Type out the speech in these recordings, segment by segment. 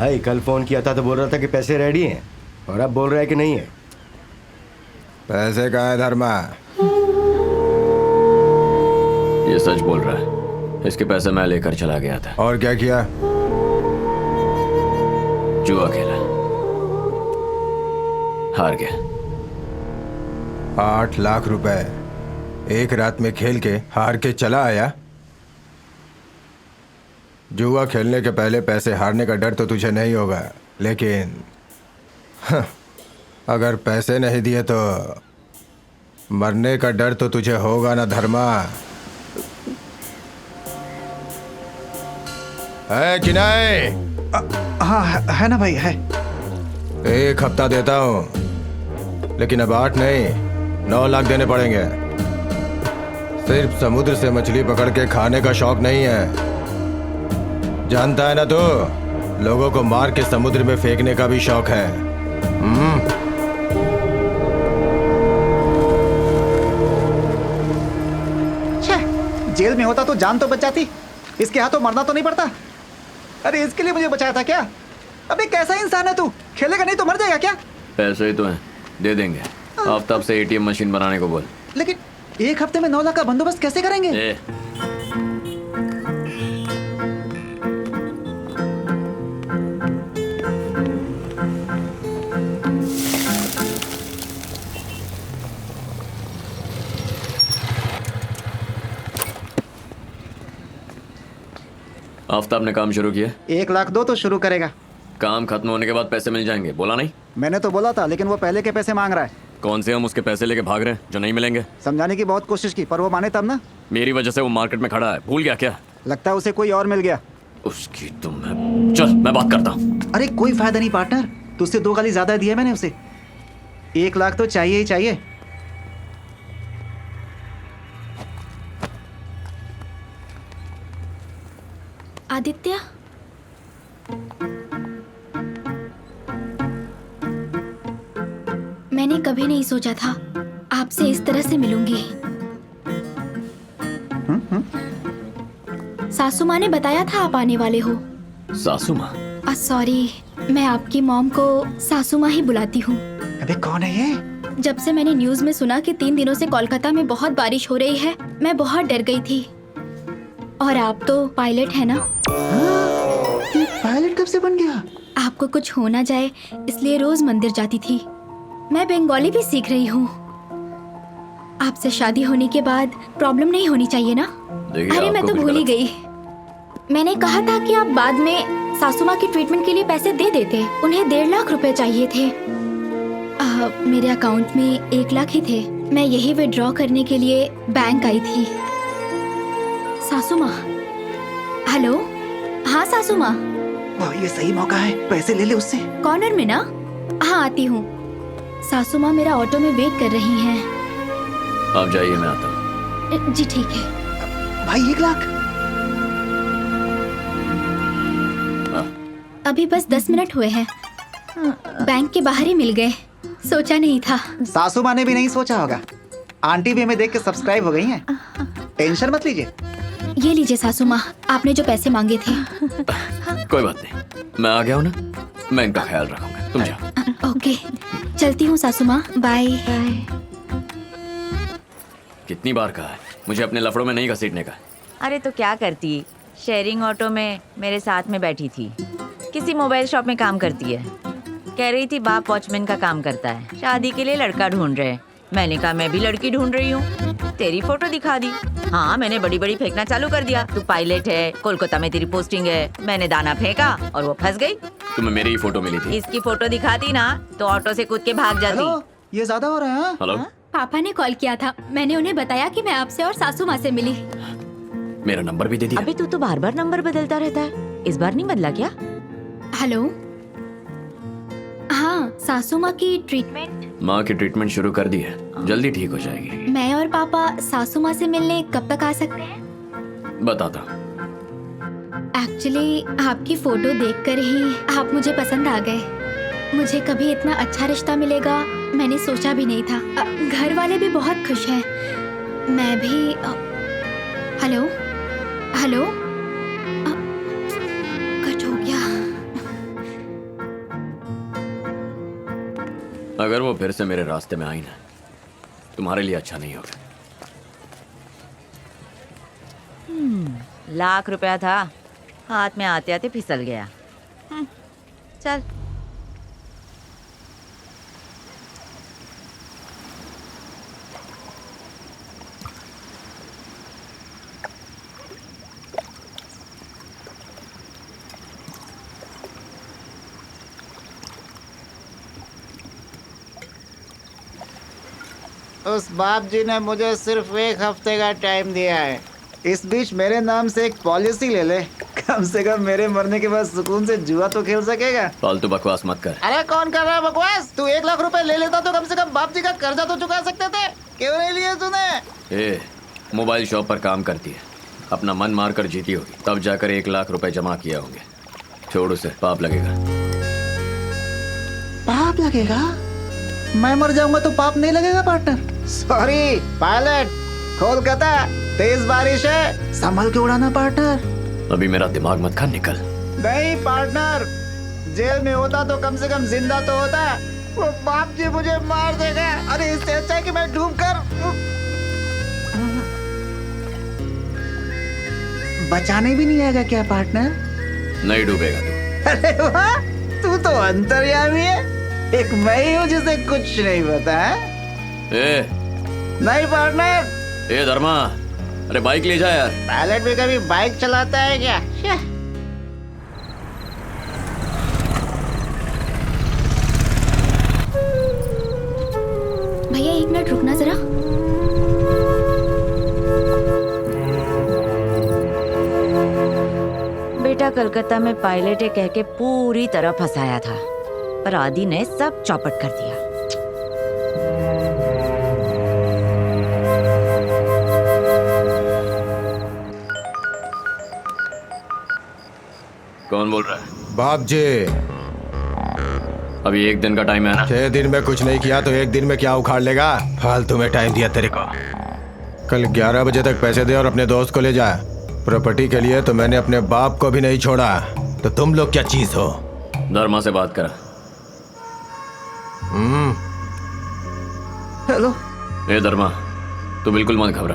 भाई कल फोन किया था तो बोल रहा था कि पैसे रेडी हैं और अब बोल रहा है कि नहीं है। पैसे कहाँ है धर्मा? ये सच बोल रहा है। इसके पैसे मैं लेकर चला गया था। और क्या किया? जुआ खेला, हार गया। 8 लाख रुपए एक रात में खेल के हार के चला आया। जुआ खेलने के पहले पैसे हारने का डर तो तुझे नहीं होगा, लेकिन अगर पैसे नहीं दिए तो मरने का डर तो तुझे होगा ना धर्मा। है कि नहीं? हाँ है ना भाई, है। 1 हफ्ता देता हूं, लेकिन अब 8 नहीं 9 लाख देने पड़ेंगे। सिर्फ समुद्र से मछली पकड़ के खाने का शौक नहीं है, जानता है ना तू? लोगों को मार के समुद्र में फेंकने का भी शौक है। जेल में होता तो जान तो बच जाती, इसके हाथों मरना तो नहीं पड़ता। अरे इसके लिए मुझे बचाया था क्या? अबे कैसा इंसान है तू, खेलेगा नहीं तो मर जाएगा क्या? पैसे ही तो हैं, दे देंगे। आफ्ताब से एटीएम मशीन बनाने को बोल। लेकिन 1 हफ्ते में 9 लाख का बंदोबस्त कैसे करेंगे? आफ्ताब ने काम शुरू किया। 1 लाख दो तो शुरू करेगा। काम खत्म होने के बाद पैसे मिल जाएंगे, बोला नहीं? मैंने तो बोला था, लेकिन वो पहले के पैसे मांग रहा है। कौन से हम उसके पैसे लेके भाग रहे हैं जो नहीं मिलेंगे? समझाने की बहुत कोशिश की पर वो माने तब ना। मेरी वजह से वो मार्केट में खड़ा है, भूल गया क्या? लगता है उसे कोई और मिल गया। उसकी तो चल मैं बात करता हूँ। अरे कोई फायदा नहीं पार्टनर, तुझसे 2 गाली ज्यादा दिया मैंने उसे। 1 लाख तो चाहिए ही चाहिए। आदित्य, मैंने कभी नहीं सोचा था आपसे इस तरह से मिलूंगी। सासू माँ ने बताया था आप आने वाले हो। सासू माँ? सॉरी, मैं आपकी मॉम को सासू माँ ही बुलाती हूँ। अबे कौन है ये? जब से मैंने न्यूज में सुना कि 3 दिनों से कोलकाता में बहुत बारिश हो रही है, मैं बहुत डर गई थी। और आप तो पायलट है ना? ये पायलट कब से बन गया? आपको कुछ हो ना जाए इसलिए रोज मंदिर जाती थी। मैं बंगाली भी सीख रही हूँ। आपसे शादी होने के बाद प्रॉब्लम नहीं होनी चाहिए ना? अरे मैं तो भूल ही गई। मैंने कहा था कि आप बाद में सासू माँ की ट्रीटमेंट के लिए पैसे दे देते। उन्हें 1.5 लाख रुपए चाहिए थे। मेरे अकाउंट में 1 लाख ही थे। मैं यही विड्रॉ करने के लिए बैंक आई थी। सासू माँ, हेलो। हाँ सासू माँ। ये सही मौका है, पैसे ले ले उससे। कॉर्नर में ना? हाँ आती हूँ। सासू माँ मेरा ऑटो में वेट कर रही हैं। आप जाइए, मैं आता हूँ। जी ठीक है। भाई 1 लाख? अभी बस 10 मिनट हुए हैं, बैंक के बाहर ही मिल गए। सोचा नहीं था। सासू माँ ने भी नहीं सोचा होगा। आंटी भी हमें देख के सब्सक्राइब हो गई हैं। टेंशन मत लीजिए। ये लीजिए सासू माँ, आपने जो पैसे मांगे थे। कोई बात नहीं, मैं आ गया हूँ ना, मैं इनका ख्याल रखूंगा। तुम जाओ। ओके, चलती हूँ सासू माँ, बाय। कितनी बार कहा है मुझे अपने लफड़ों में नहीं घसीटने का। अरे तो क्या करती, शेयरिंग ऑटो में मेरे साथ में बैठी थी। किसी मोबाइल शॉप में काम करती है। कह रही थी बाप वॉचमैन का काम करता है, शादी के लिए लड़का ढूंढ रहे हैं। मैंने कहा मैं भी लड़की ढूंढ रही हूँ। तेरी फोटो दिखा दी। हाँ, मैंने बड़ी बड़ी फेंकना चालू कर दिया। तू पायलट है, कोलकाता में तेरी पोस्टिंग है। मैंने दाना फेंका और वो फंस गई। तुम्हें मेरी ही फोटो मिली थी। इसकी फोटो दिखाती ना तो ऑटो से कूद के भाग जाती। हेलो, ये ज्यादा हो रहा है। हेलो, पापा ने कॉल किया था, मैंने उन्हें बताया कि मैं आपसे और सासू माँ से मिली। मेरा नंबर भी दे दिया। अबे तू तो बार बार नंबर बदलता रहता है, इस बार नहीं बदला क्या? हेलो। हाँ, सासू माँ की ट्रीटमेंट। माँ की ट्रीटमेंट शुरू कर दी है, जल्दी ठीक हो जाएगी। मैं और पापा सासू माँ से मिलने कब तक आ सकते हैं? बताता। एक्चुअली आपकी फोटो देखकर ही आप मुझे पसंद आ गए। मुझे कभी इतना अच्छा रिश्ता मिलेगा मैंने सोचा भी नहीं था। घर वाले भी बहुत खुश हैं। मैं भी। हेलो हेलो, कट हो गया। अगर वो फिर से मेरे रास्ते में आई ना, तुम्हारे लिए अच्छा नहीं होगा। ₹1,00,000 था, हाथ में आते आते फिसल गया। चल। उस बाप जी ने मुझे सिर्फ 1 हफ्ते का टाइम दिया है। इस बीच मेरे नाम से एक पॉलिसी ले ले, कम से कम मेरे मरने के बाद सुकून से जुआ तो खेल सकेगा। फालतू बकवास मत कर। अरे कौन कर रहा है बकवास? तू 1 लाख रुपए ले लेता तो कम से कम बाप जी का कर्जा तो चुका सकते थे। क्यों नहीं लिए तूने? ए, मोबाइल शॉप पर काम करती है, अपना मन मार कर जीती होगी, तब जाकर 1 लाख रुपए जमा किए होंगे। छोड़ उसे, पाप लगेगा। पाप लगेगा? मैं मर जाऊंगा तो पाप नहीं लगेगा पार्टनर? सॉरी पायलट, कोलकाता तेज बारिश है, संभल के उड़ाना पार्टनर। अभी मेरा दिमाग मत खा, निकल। नहीं पार्टनर, जेल में होता तो कम से कम जिंदा तो होता। वो बाप जी मुझे मार देगा। अरे इससे अच्छा है कि मैं डूब कर बचाने भी नहीं आएगा क्या पार्टनर? नहीं डूबेगा तू। अरे वाह, तू तो अंतर्यामी है। एक मैं ही हूँ जिसे कुछ नहीं पता है। ए, नहीं पार्टनर। ए धर्मा, अरे बाइक ले जा यार। पायलट भी कभी बाइक चलाता है क्या? भैया 1 मिनट रुकना जरा। बेटा कलकत्ता में पायलट है कह के पूरी तरह फंसाया था, पर आदि ने सब चौपट कर दिया। कौन बोल रहा है? बाप जी, अभी 1 दिन का टाइम है ना। 6 दिन में कुछ नहीं किया तो 1 दिन में क्या उखाड़ लेगा? फालतू में टाइम दिया तेरे को। कल 11 बजे तक पैसे दे और अपने दोस्त को ले जा। प्रॉपर्टी के लिए तो मैंने अपने बाप को भी नहीं छोड़ा, तो तुम लोग क्या चीज हो? धर्मा से बात करा। हेलो। ए धर्मा, तू बिल्कुल मत घबरा,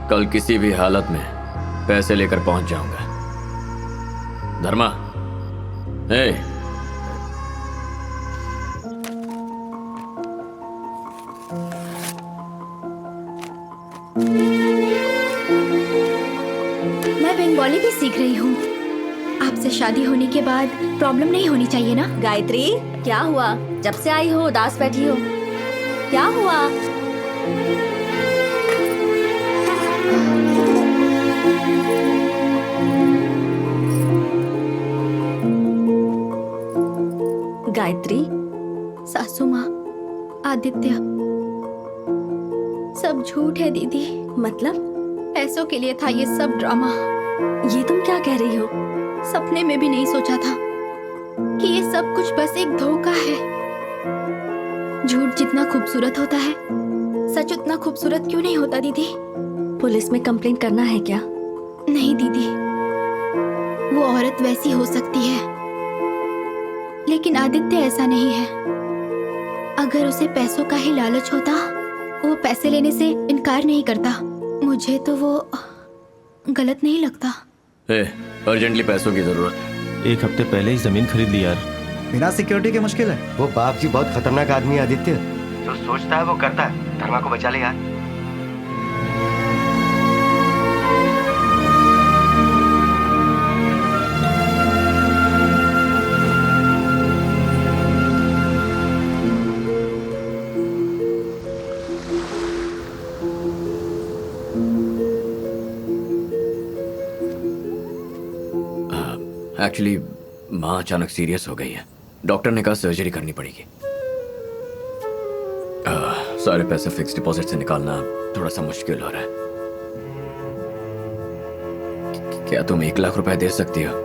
कल किसी भी हालत में पैसे लेकर पहुंच जाऊंगा। धर्मा, ए, मैं बंगाली भी सीख रही हूँ। आपसे शादी होने के बाद प्रॉब्लम नहीं होनी चाहिए ना? गायत्री, क्या हुआ? जब से आई हो उदास बैठी हो, क्या हुआ? गायत्री, सासू माँ, आदित्य, सब झूठ है दीदी। मतलब? पैसों के लिए था ये सब ड्रामा। ये तुम क्या कह रही हो? सपने में भी नहीं सोचा था कि ये सब कुछ बस एक धोखा है। झूठ जितना खूबसूरत होता है, सच उतना खूबसूरत क्यों नहीं होता दीदी? पुलिस में कंप्लेंट करना है क्या? नहीं दीदी, वो औरत वैसी हो सकती है, लेकिन आदित्य ऐसा नहीं है। अगर उसे पैसों का ही लालच होता, वो पैसे लेने से इनकार नहीं करता। मुझे तो वो गलत नहीं लगता। अर्जेंटली पैसों की जरूरत है। 1 हफ्ते पहले ही जमीन खरीद ली यार। बिना सिक्योरिटी के मुश्किल है। वो बाप जी बहुत खतरनाक आदमी है आदित्य। जो सोचता है वो करता है। धर्मा को बचा ले यार। एक्चुअली माँ अचानक सीरियस हो गई है। डॉक्टर ने कहा सर्जरी करनी पड़ेगी। सारे पैसे फिक्स डिपॉजिट से निकालना थोड़ा सा मुश्किल हो रहा है। क्या तुम 1 लाख रुपए दे सकती हो?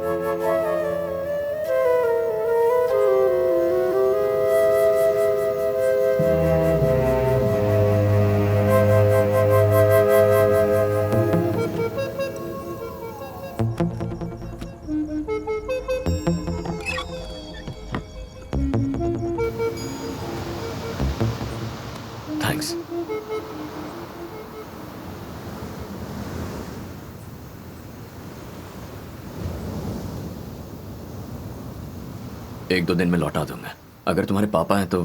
1-2 दिन में लौटा दूंगा। अगर तुम्हारे पापा हैं तो।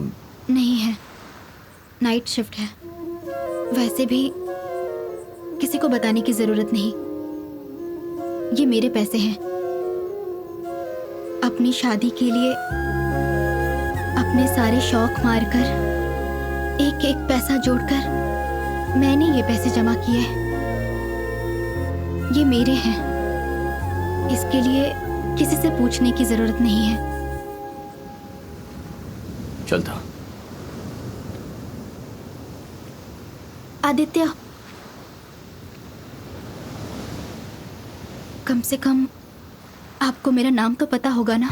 नहीं है, नाइट शिफ्ट है। वैसे भी किसी को बताने की जरूरत नहीं। ये मेरे पैसे हैं। अपनी शादी के लिए अपने सारे शौक मारकर, एक एक पैसा जोड़कर मैंने ये पैसे जमा किए। ये मेरे हैं। इसके लिए किसी से पूछने की जरूरत नहीं है। चलता। आदित्य, कम से कम आपको मेरा नाम तो पता होगा ना?